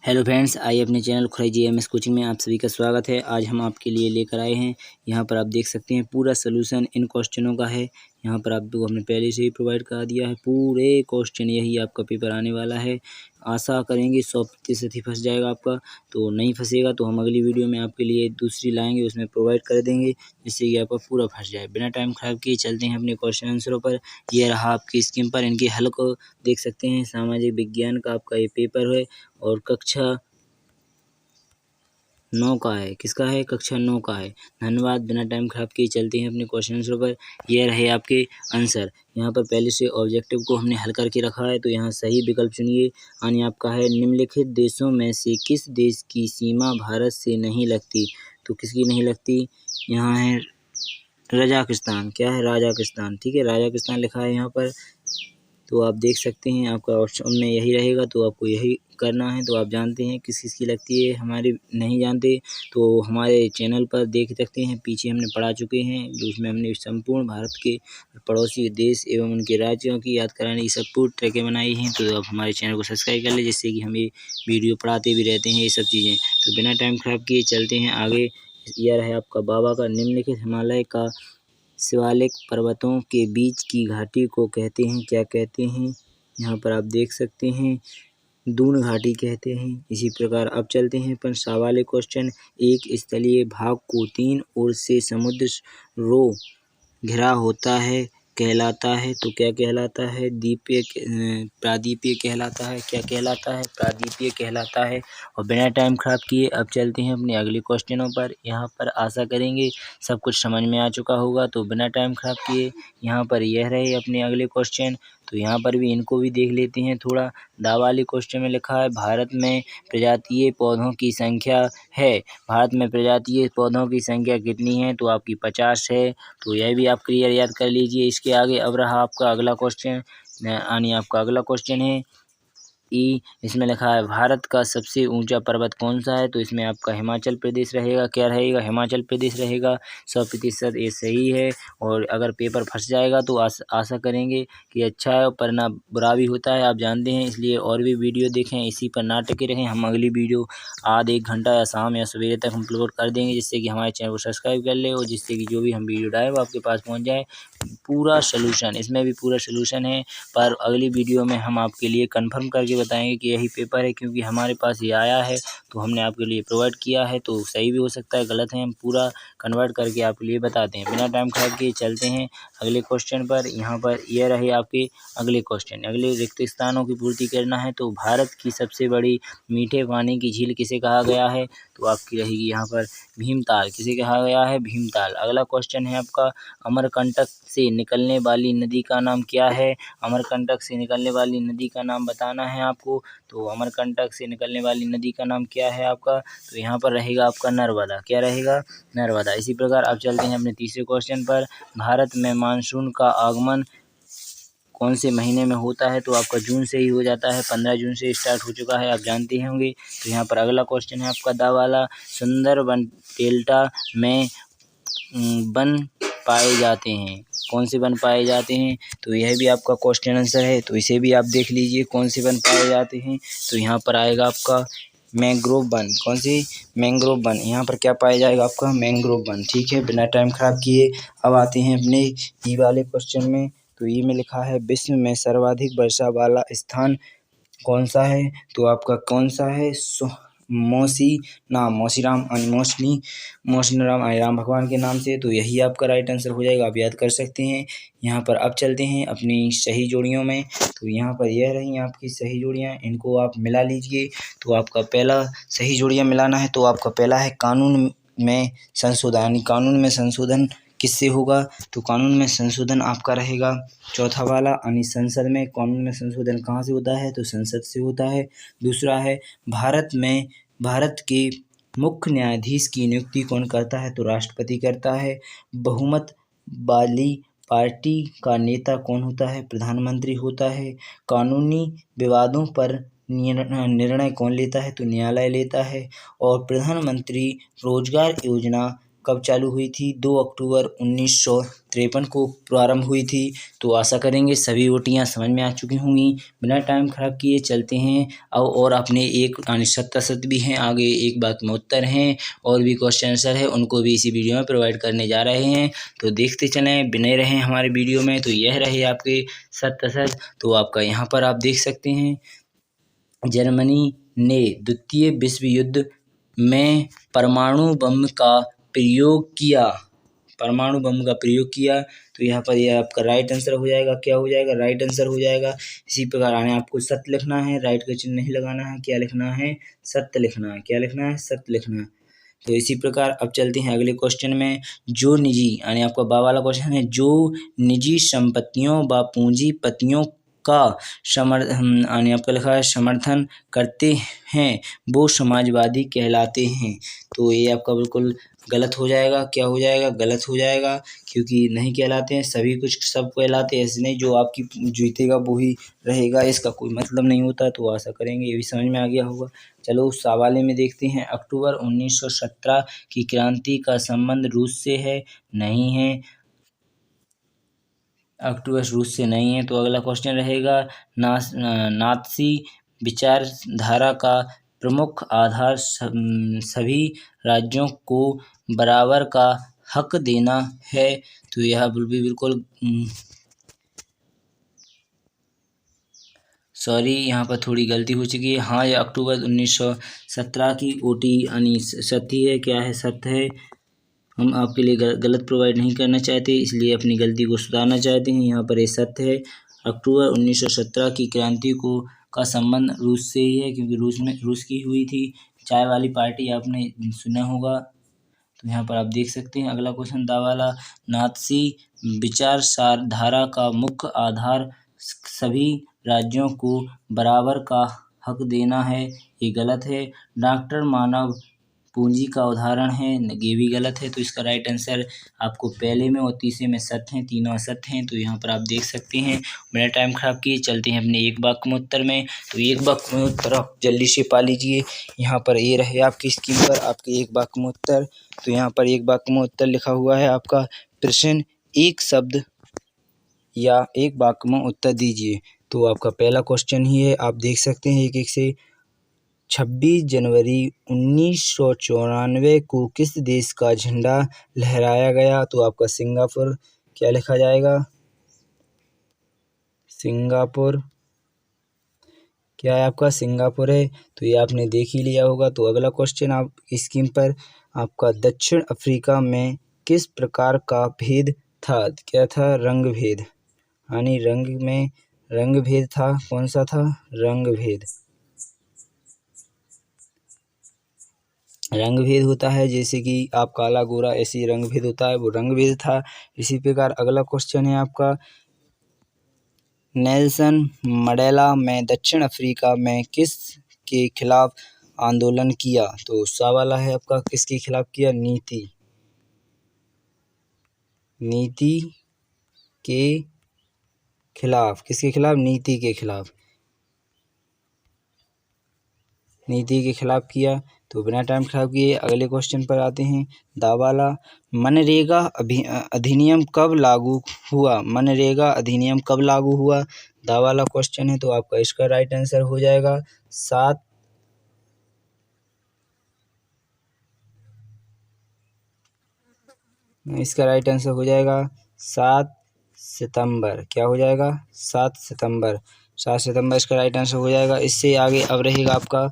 Hello friends, आइए अपने channel खुराई GMS coaching में आप सभी का स्वागत है। आज हम आपके लिए लेकर आए हैं, यहाँ पर आप देख सकते हैं पूरा सोल्यूशन इन क्वेश्चनों का है। यहाँ पर आपको हमने पहले से ही प्रोवाइड करा दिया है, पूरे क्वेश्चन यही आपका पेपर आने वाला है। आशा करेंगे 100% ही फंस जाएगा आपका, तो नहीं फंसेगा तो हम अगली वीडियो में आपके लिए दूसरी लाएंगे, उसमें प्रोवाइड कर देंगे जिससे कि आपका पूरा फंस जाए। बिना टाइम खराब किए चलते हैं अपने क्वेश्चन आंसरों पर। यह रहा आपकी स्क्रीन पर, इनके हल को देख सकते हैं। सामाजिक विज्ञान का आपका ये पेपर है और कक्षा 9 का है। किसका है? कक्षा 9 का है। धन्यवाद। बिना टाइम खराब किए चलते हैं अपने क्वेश्चन आंसरों पर। यह रहे आपके आंसर। यहाँ पर पहले से ऑब्जेक्टिव को हमने हल करके रखा है, तो यहाँ सही विकल्प चुनिए। यानी आपका है निम्नलिखित देशों में से किस देश की सीमा भारत से नहीं लगती? तो किसकी नहीं लगती? यहाँ है रजाकिस्तान। क्या है? राजाकिस्तान। ठीक है, राजाकिस्तान लिखा है यहाँ पर। तो आप देख सकते हैं आपका ऑप्शन में यही रहेगा, तो आपको यही करना है। तो आप जानते हैं किस किस की लगती है, हमारे नहीं जानते तो हमारे चैनल पर देख सकते हैं, पीछे हमने पढ़ा चुके हैं, जो उसमें हमने संपूर्ण भारत के पड़ोसी देश एवं उनके राज्यों की याद कराने की सब पूरी ट्रैकें बनाई हैं। तो आप हमारे चैनल को सब्सक्राइब कर लें, जिससे कि हम ये वीडियो पढ़ाते भी रहते हैं ये सब चीज़ें। तो बिना टाइम खराब किए चलते हैं आगे। यह है आपका बाबा का निम्नलिखित हिमालय का शिवालिक पर्वतों के बीच की घाटी को कहते हैं? क्या कहते हैं? यहाँ पर आप देख सकते हैं, दून घाटी कहते हैं। इसी प्रकार अब चलते हैं पर सवाल क्वेश्चन। एक स्थलीय भाग को 3 ओर से समुद्र रो घिरा होता है कहलाता है? तो क्या कहलाता है? द्वीपीय प्रादीपीय कहलाता है। क्या कहलाता है? प्रादीपीय कहलाता है। और बिना टाइम खराब किए अब चलते हैं अपने अगले क्वेश्चनों पर। यहाँ पर आशा करेंगे सब कुछ समझ में आ चुका होगा, तो बिना टाइम खराब किए यहाँ पर यह रहे अपने अगले क्वेश्चन। तो यहाँ पर भी इनको भी देख लेते हैं थोड़ा। दावाली क्वेश्चन में लिखा है भारत में प्रजातीय पौधों की संख्या है। भारत में प्रजातीय पौधों की संख्या कितनी है? तो आपकी 50 है। तो यह भी आप क्लियर याद कर लीजिए। इसके आगे अब रहा आपका अगला क्वेश्चन, यानी आपका अगला क्वेश्चन है इसमें लिखा है भारत का सबसे ऊंचा पर्वत कौन सा है? तो इसमें आपका हिमाचल प्रदेश रहेगा। क्या रहेगा? हिमाचल प्रदेश रहेगा। 100% ये सही है। और अगर पेपर फंस जाएगा तो आशा करेंगे कि अच्छा है, पर ना बुरा भी होता है, आप जानते हैं। इसलिए और भी वीडियो देखें, इसी पर ना टिके रहें। हम अगली वीडियो आध 1 घंटा या शाम या सवेरे तक हम अपलोड कर देंगे, जिससे कि हमारे चैनल को सब्सक्राइब कर ले और जिससे कि जो भी हम वीडियो डालें वो आपके पास पहुँच जाए। पूरा सोल्यूशन, इसमें भी पूरा सोल्यूशन है, पर अगली वीडियो में हम आपके लिए कंफर्म करके बताएंगे कि यही पेपर है, क्योंकि हमारे पास ये आया है तो हमने आपके लिए प्रोवाइड किया है। तो सही भी हो सकता है, गलत है, हम पूरा कन्वर्ट करके आपके लिए बताते हैं। बिना टाइम खराब किए चलते हैं अगले क्वेश्चन पर। यहाँ पर यह रहे आपके अगले क्वेश्चन। अगले रिक्त स्थानों की पूर्ति करना है। तो भारत की सबसे बड़ी मीठे पानी की झील किसे कहा गया है? तो आपकी रहेगी यहाँ पर भीमताल। किसे कहा गया है? भीमताल। अगला क्वेश्चन है आपका अमरकंटक से निकलने वाली नदी का नाम क्या है? अमरकंटक से निकलने वाली नदी का नाम बताना है आपको। तो अमरकंटक से निकलने वाली नदी का नाम क्या है आपका? तो यहाँ पर रहेगा आपका नर्मदा। क्या रहेगा? नर्मदा। इसी प्रकार अब चलते हैं अपने तीसरे क्वेश्चन पर। भारत में मानसून का आगमन कौन से महीने में होता है? तो आपका जून से ही हो जाता है। 15 जून से स्टार्ट हो चुका है, आप जानते होंगे। तो यहाँ पर अगला क्वेश्चन है आपका दा वाला। सुंदरबन डेल्टा में वन पाए जाते हैं। कौन से वन पाए जाते हैं? तो यह भी आपका क्वेश्चन आंसर है, तो इसे भी आप देख लीजिए कौन से वन पाए जाते हैं। तो यहाँ पर आएगा आपका मैंग्रोव वन। कौन सी? Mangrove one. यहाँ पर क्या पाया जाएगा? आपका मैंग्रोव वन। ठीक है, बिना टाइम खराब किए अब आते हैं अपने ई वाले क्वेश्चन में। तो ई में लिखा है विश्व में सर्वाधिक वर्षा वाला स्थान कौन सा है? तो आपका कौन सा है? मौसी राम राम भगवान के नाम से। तो यही आपका राइट आंसर हो जाएगा, आप याद कर सकते हैं। यहाँ पर अब चलते हैं अपनी सही जोड़ियों में। तो यहाँ पर यह रही आपकी सही जोड़ियाँ, इनको आप मिला लीजिए। तो आपका पहला सही जोड़ियाँ मिलाना है। तो आपका पहला है कानून में संशोधन, यानी कानून में संशोधन किससे होगा? तो कानून में संशोधन आपका रहेगा चौथा वाला, यानी संसद में। कानून में संशोधन कहाँ से होता है? तो संसद से होता है। दूसरा है भारत के मुख्य न्यायाधीश की नियुक्ति कौन करता है? तो राष्ट्रपति करता है। बहुमत वाली पार्टी का नेता कौन होता है? प्रधानमंत्री होता है। कानूनी विवादों पर निर्णय कौन लेता है? तो न्यायालय लेता है। और प्रधानमंत्री रोजगार योजना कब चालू हुई थी? 2 अक्टूबर 1953 को प्रारंभ हुई थी। तो आशा करेंगे सभी ओटियाँ समझ में आ चुकी होंगी। बिना टाइम खराब किए चलते हैं अब, और अपने एक 70 भी हैं, आगे एक बात में उत्तर हैं और भी क्वेश्चन आंसर है, उनको भी इसी वीडियो में प्रोवाइड करने जा रहे हैं। तो देखते चलें, बने रहें हमारे वीडियो में। तो यह रहे आपके 70। तो आपका यहाँ पर आप देख सकते हैं, जर्मनी ने द्वितीय विश्व युद्ध में परमाणु बम का प्रयोग किया। परमाणु बम का प्रयोग किया। तो यहाँ पर यह आपका राइट आंसर हो जाएगा। क्या हो जाएगा? राइट आंसर हो जाएगा। इसी प्रकार आने आपको सत्य लिखना है, राइट का चिन्ह नहीं लगाना है। क्या लिखना है? सत्य लिखना है। क्या लिखना है? सत्य लिखना है। तो इसी प्रकार अब चलते हैं अगले क्वेश्चन में। जो निजी, यानी आपका बा वाला क्वेश्चन है, जो निजी संपत्तियों व पूंजीपतियों का यानी आपका लिखा है समर्थन करते हैं, वो समाजवादी कहलाते हैं। तो ये आपका बिल्कुल गलत हो जाएगा। क्या हो जाएगा? गलत हो जाएगा, क्योंकि नहीं कहलाते हैं। सभी कुछ सब कहलाते हैं, ऐसे नहीं जो आपकी जीतेगा वो ही रहेगा, इसका कोई मतलब नहीं होता। तो आशा करेंगे ये भी समझ में आ गया होगा। चलो उस सवाल में देखते हैं। अक्टूबर 1917 की क्रांति का संबंध रूस से है? नहीं है, अक्टूबर रूस से नहीं है। तो अगला क्वेश्चन रहेगा, नात्सी विचारधारा का प्रमुख आधार सभी राज्यों को बराबर का हक देना है। तो यह बिल्कुल सॉरी, यहाँ पर थोड़ी गलती हो चुकी है। हाँ, यह अक्टूबर 1917 की ओटी यानी सत्य है। क्या है? सत्य है। हम आपके लिए गलत प्रोवाइड नहीं करना चाहते, इसलिए अपनी गलती को सुधारना चाहते हैं। यहाँ पर ये सत्य है। अक्टूबर 1917 की क्रांति का संबंध रूस से ही है, क्योंकि रूस की हुई थी। चाय वाली पार्टी आपने सुना होगा। तो यहाँ पर आप देख सकते हैं। अगला क्वेश्चन दा वाला, नात्सी विचारधारा का मुख्य आधार सभी राज्यों को बराबर का हक देना है। ये गलत है। डॉक्टर मानव पूंजी का उदाहरण है, ये भी गलत है। तो इसका राइट आंसर आपको पहले में और तीसरे में सत्य हैं, तीनों असत्य हैं। तो यहाँ पर आप देख सकते हैं। मेरा टाइम खराब किए चलते हैं अपने एक वाक्य में उत्तर में। तो एक वाक्य में उत्तर आप जल्दी से पा लीजिए। यहाँ पर ये रहे आपकी स्क्रीन पर आपके एक वाक्य में उत्तर। तो यहाँ पर एक वाक्य में उत्तर लिखा हुआ है आपका प्रश्न, एक शब्द या एक वाक्य में उत्तर दीजिए। तो आपका पहला क्वेश्चन ही है, आप देख सकते हैं एक एक से। 26 जनवरी 1994 को किस देश का झंडा लहराया गया? तो आपका सिंगापुर। क्या लिखा जाएगा? सिंगापुर। क्या है आपका? सिंगापुर है। तो ये आपने देख ही लिया होगा। तो अगला क्वेश्चन आप स्क्रीन पर आपका, दक्षिण अफ्रीका में किस प्रकार का भेद था? क्या था? रंग भेद, यानी रंग में रंग भेद था। कौन सा था? रंग भेद। रंग भेद होता है जैसे कि आप काला गोरा, ऐसी रंग भेद होता है, वो रंग भेद था। इसी प्रकार अगला क्वेश्चन है आपका, नेल्सन मंडेला में दक्षिण अफ्रीका में किस के खिलाफ आंदोलन किया? तो सवाल है आपका, किसके खिलाफ किया? नीति के खिलाफ। किसके खिलाफ? नीति के खिलाफ। नीति के खिलाफ किया। तो बिना टाइम खराब किए अगले क्वेश्चन पर आते हैं। दावाला, मनरेगा अधिनियम कब लागू हुआ? मनरेगा अधिनियम कब लागू हुआ? दावाला क्वेश्चन है। तो आपका इसका राइट आंसर हो जाएगा 7 इसका राइट आंसर हो जाएगा 7 सितंबर। क्या हो जाएगा? 7 सितंबर। 7 सितंबर इसका राइट आंसर हो जाएगा। इससे आगे अब रहेगा आपका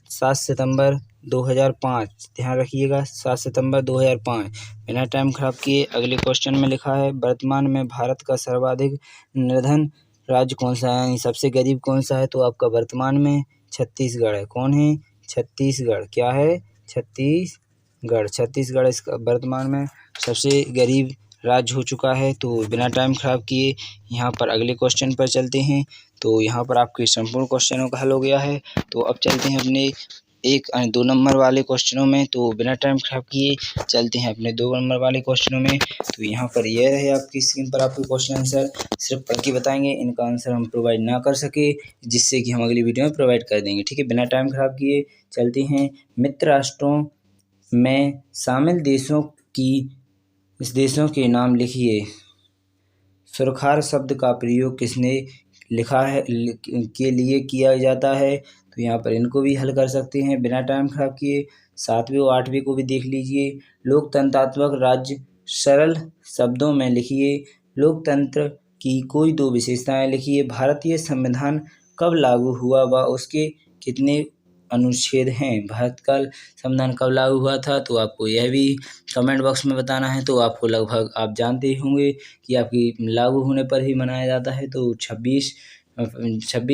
7 सितंबर 2005। ध्यान रखिएगा, 7 सितंबर 2005। बिना टाइम खराब किए अगले क्वेश्चन में लिखा है, वर्तमान में भारत का सर्वाधिक निर्धन राज्य कौन सा है, यानी सबसे गरीब कौन सा है? तो आपका वर्तमान में छत्तीसगढ़ है। कौन है? छत्तीसगढ़। क्या है? छत्तीसगढ़। छत्तीसगढ़ इसका वर्तमान में सबसे गरीब राज्य हो चुका है। तो बिना टाइम खराब किए यहाँ पर अगले क्वेश्चन पर चलते हैं। तो यहाँ पर आपके संपूर्ण क्वेश्चनों का हल हो गया है। तो अब चलते हैं अपने 2 नंबर वाले क्वेश्चनों में। तो बिना टाइम खराब किए चलते हैं अपने 2 नंबर वाले क्वेश्चनों में। तो यहाँ पर यह रहे आपकी स्क्रीन पर आपके क्वेश्चन आंसर, सिर्फ पढ़ के बताएंगे, इनका आंसर हम प्रोवाइड ना कर सके, जिससे कि हम अगली वीडियो में प्रोवाइड कर देंगे। ठीक है, बिना टाइम खराब किए चलते हैं। में शामिल देशों के नाम लिखिए। सुरखार शब्द का प्रयोग किसने लिखा है के लिए किया जाता है? तो यहाँ पर इनको भी हल कर सकते हैं बिना टाइम खराब किए। 7वें और 8वें को भी देख लीजिए। लोकतंत्रात्मक राज्य सरल शब्दों में लिखिए। लोकतंत्र की कोई 2 विशेषताएं लिखिए। भारतीय संविधान कब लागू हुआ व उसके कितने अनुच्छेद हैं? भारत का संविधान कब लागू हुआ था, तो आपको यह भी कमेंट बॉक्स में बताना है। तो आपको लगभग आप जानते ही होंगे कि आपकी लागू होने पर ही मनाया जाता है। तो 26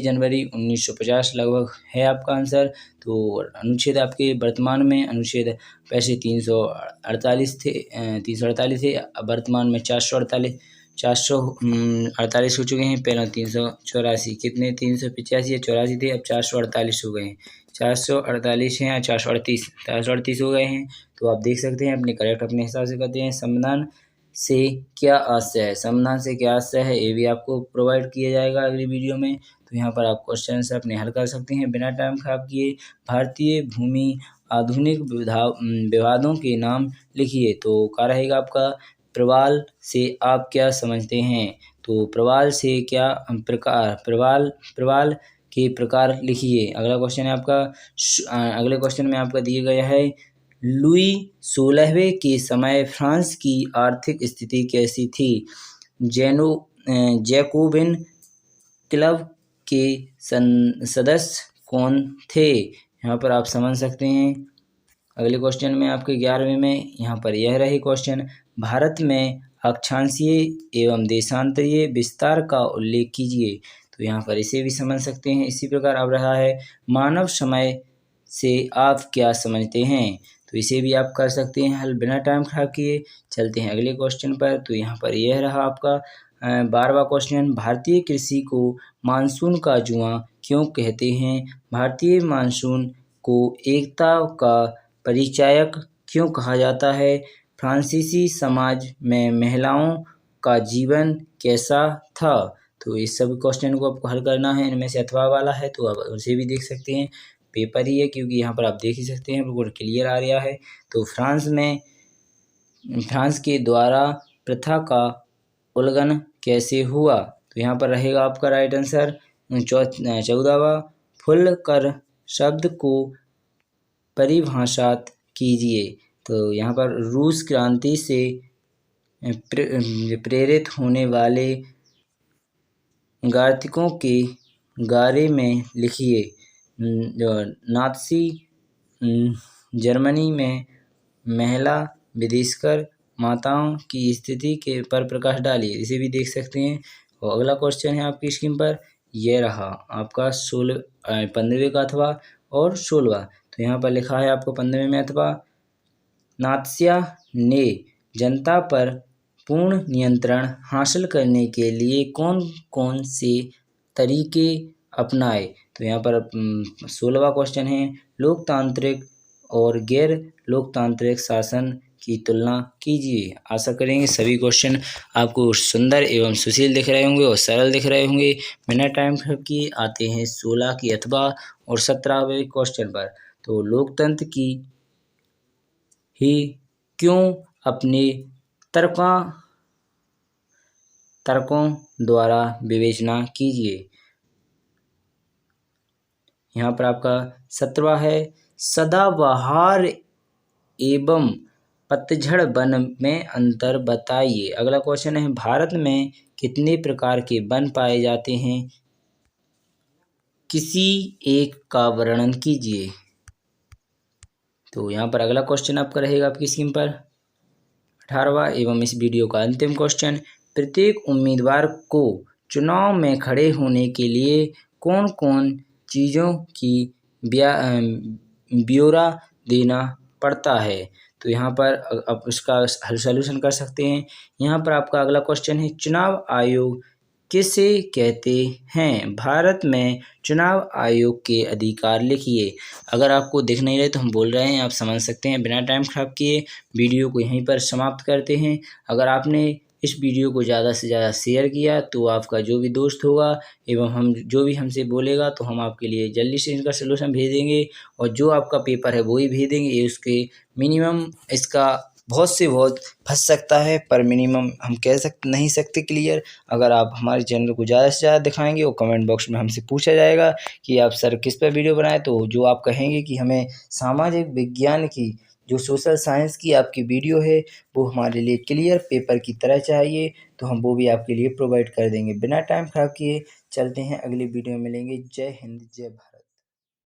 जनवरी 1950 लगभग है आपका आंसर। तो अनुच्छेद आपके वर्तमान में अनुच्छेद वैसे 348 थे 348 थे, अब वर्तमान में 448 हो चुके हैं। पहले 384 कितने 385 या 84 थे, अब 448 हो गए हैं। 448 हैं या 438 हो गए हैं। तो आप देख सकते हैं अपने हिसाब से करते हैं। संविधान से क्या आशय है? संविधान से क्या आशय है ये भी आपको प्रोवाइड किया जाएगा अगली वीडियो में। तो यहाँ पर आप क्वेश्चन से अपने हल कर सकते हैं बिना टाइम खराब किए। भारतीय भूमि आधुनिक विवादों के नाम लिखिए। तो क्या रहेगा आपका? प्रवाल से आप क्या समझते हैं? तो प्रवाल से क्या प्रकार प्रवाल के प्रकार लिखिए। अगला क्वेश्चन है आपका अगले क्वेश्चन में आपका दिया गया है लुई 16वें के समय फ्रांस की आर्थिक स्थिति कैसी थी? जैकोबिन क्लब के सदस्य कौन थे? यहाँ पर आप समझ सकते हैं। अगले क्वेश्चन में आपके 11वें में यहाँ पर यह रहे क्वेश्चन भारत में अक्षांशीय एवं देशांतरीय विस्तार का उल्लेख कीजिए। तो यहाँ पर इसे भी समझ सकते हैं। इसी प्रकार अब रहा है मानव समय से आप क्या समझते हैं? तो इसे भी आप कर सकते हैं हल बिना टाइम खराब किए। चलते हैं अगले क्वेश्चन पर। तो यहाँ पर यह रहा आपका 12वां क्वेश्चन भारतीय कृषि को मानसून का जुआ क्यों कहते हैं? भारतीय मानसून को एकता का परिचायक क्यों कहा जाता है? फ्रांसीसी समाज में महिलाओं का जीवन कैसा था? तो इस सब क्वेश्चन को आपको हल करना है। इनमें से अथवा वाला है तो आप उसे भी देख सकते हैं। पेपर ही है क्योंकि यहाँ पर आप देख ही सकते हैं बिल्कुल क्लियर आ रहा है। तो फ्रांस के द्वारा प्रथा का उल्लंघन कैसे हुआ? तो यहाँ पर रहेगा आपका राइट आंसर 14वां फुलकर शब्द को परिभाषित कीजिए। तो यहाँ पर रूस क्रांति से प्रेरित होने वाले गार्तिकों के बारे में लिखिए। नात्सी जर्मनी में महिला विदेशकर माताओं की स्थिति के पर प्रकाश डालिए। इसे भी देख सकते हैं। और अगला क्वेश्चन है आपकी स्क्रीन पर यह रहा आपका 15वें का अथवा और 16वां। तो यहाँ पर लिखा है आपको 15वें में अथवा नात्सिया ने जनता पर पूर्ण नियंत्रण हासिल करने के लिए कौन कौन से तरीके अपनाए? तो यहाँ पर 16वां क्वेश्चन है लोकतांत्रिक और गैर लोकतांत्रिक शासन की तुलना कीजिए। आशा करेंगे सभी क्वेश्चन आपको सुंदर एवं सुशील दिख रहे होंगे और सरल दिख रहे होंगे। बिना टाइम खराब किए आते हैं 16 की अथवा और 17वें क्वेश्चन पर। तो लोकतंत्र की ही क्यों अपने तर्कों द्वारा विवेचना कीजिए। यहाँ पर आपका 17वां है सदाबहार एवं पतझड़ वन में अंतर बताइए। अगला क्वेश्चन है भारत में कितने प्रकार के वन पाए जाते हैं? किसी एक का वर्णन कीजिए। तो यहाँ पर अगला क्वेश्चन आपका रहेगा आपकी स्क्रीन पर 18वां एवं इस वीडियो का अंतिम क्वेश्चन प्रत्येक उम्मीदवार को चुनाव में खड़े होने के लिए कौन कौन चीज़ों की ब्यौरा देना पड़ता है? तो यहाँ पर आप उसका हल सॉल्यूशन कर सकते हैं। यहाँ पर आपका अगला क्वेश्चन है चुनाव आयोग किसे कहते हैं? भारत में चुनाव आयोग के अधिकार लिखिए। अगर आपको दिख नहीं रहे तो हम बोल रहे हैं, आप समझ सकते हैं। बिना टाइम खराब किए वीडियो को यहीं पर समाप्त करते हैं। अगर आपने इस वीडियो को ज़्यादा से ज़्यादा शेयर किया तो आपका जो भी दोस्त होगा एवं हम जो भी हमसे बोलेगा तो हम आपके लिए जल्दी से इसका सलूशन भेज देंगे, और जो आपका पेपर है वो ही भेज देंगे। ये उसके मिनिमम इसका बहुत से बहुत फँस सकता है, पर मिनिमम हम कह नहीं सकते क्लियर। अगर आप हमारे चैनल को ज़्यादा से ज़्यादा दिखाएंगे और कमेंट बॉक्स में हमसे पूछा जाएगा कि आप सर किस पर वीडियो बनाए, तो जो आप कहेंगे कि हमें सामाजिक विज्ञान की, जो सोशल साइंस की आपकी वीडियो है वो हमारे लिए क्लियर पेपर की तरह चाहिए, तो हम वो भी आपके लिए प्रोवाइड कर देंगे। बिना टाइम ख़राब किए चलते हैं, अगली वीडियो में मिलेंगे। जय हिंद, जय भारत।